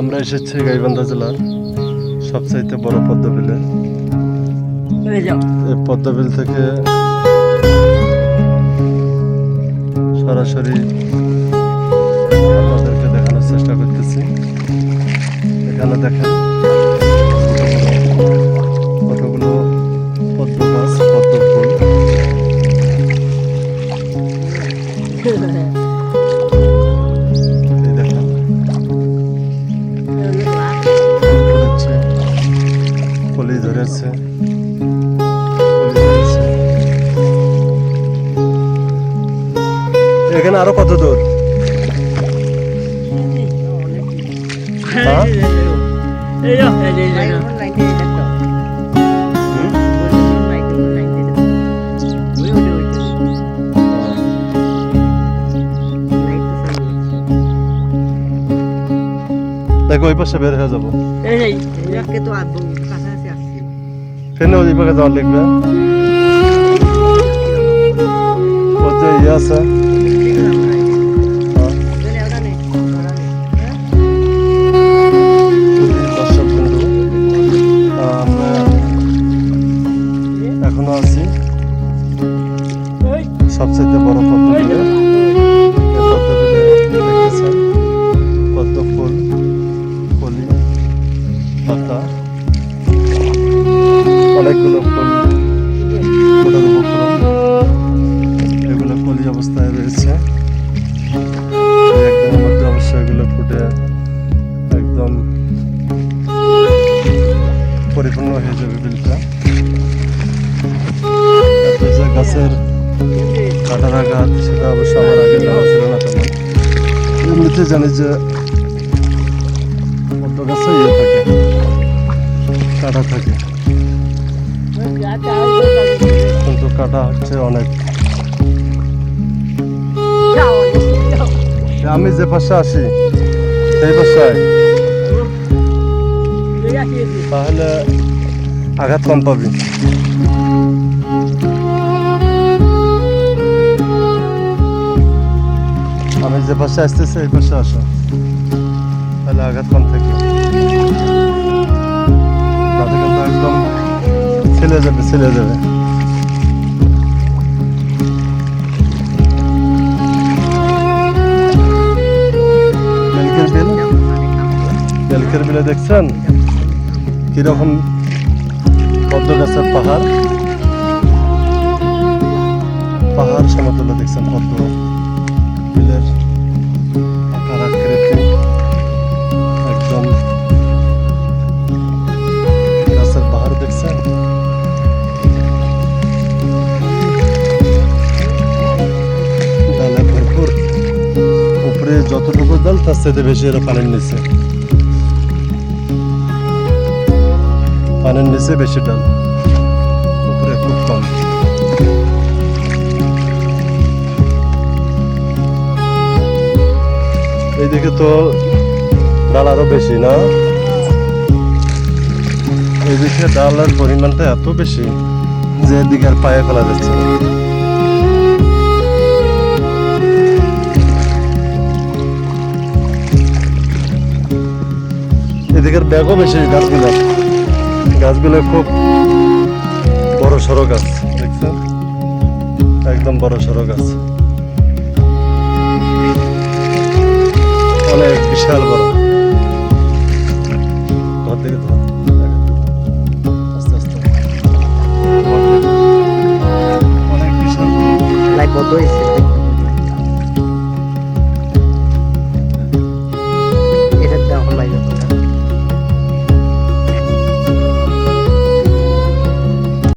আমরা এসেছি গাইবান্ধা জেলার সবচাইতে বড় পদ্মবিলে। এই পদ্মবিল থেকে সরাসরি আপনাদেরকে দেখানোর চেষ্টা করতেছি। এখানে দেখেন কতগুলো পদ্ম গাছ, পদ্ম ফুল। কলি ধরেছে, এখানে আরো কত দূর? দেখো ওই পাশে বের হয়ে যাবো। ফেনে ওই পাশে যাওয়ার লিখবে ওতে ইয়ে আছে। দর্শক বিন্দু, আমরা এখনো আছি সবচেয়ে বড় পদ্মবিলে। দেখতেছেন পদ্ম ফুল, কলি, পাতা, অনেকগুলো ফুল ফোটার উপক্রম। এগুলো কলি অবস্থায় রয়েছে, একদিনের মধ্যে অবশ্যই এগুলো ফুটে একদম পরিপূর্ণ হয়ে যাবে বিলটা। যে গাছের কাটার আঘাত সেটা অবশ্য আমার আগে জানা ছিল না তেমন। এমনিতে জানি যে পদ্ম গাছে ইয়ে থাকে, কাটা থাকে, কিন্তু কাটা হচ্ছে অনেক। আমি যে পাশে আসি সেই পাশায় তাহলে আঘাত কম পাবি। আমি যে পাশে আসতেছি এই পাশে আসো, তাহলে আঘাত কম থাকে। তাতে কিন্তু একদম ছেলে যাবে, ছেলে যাবে। বেলকের বিলে দেখছেন কিরকম পদ্ম গাছের পাহাড়, পাহাড় সমতলে দেখছেন পদ্ম বিলের আকার আকৃতি, একদম গাছের পাহাড় দেখছেন। ডালে ভরপুর, উপরে যতটুকু ডাল তার সাথে বেশি এরা পানির নিচে, পানির নিচে বেশি ডাল, উপরে খুব কম। এইদিকে তো ডাল আরো বেশি না, এইদিকে ডালের পরিমাণটা এত বেশি যে এদিকে আর পায়ে ফেলা যাচ্ছে না। এদিকের ব্যাগও বেশি গাছগুলো, গাছগুলো খুব বড় সড়ো গাছ দেখছেন, একদম বড় সড়ো গাছ, অনেক বিশাল বড়। ধর থেকে ধর, আস্তে আস্তে, অনেক বিশাল।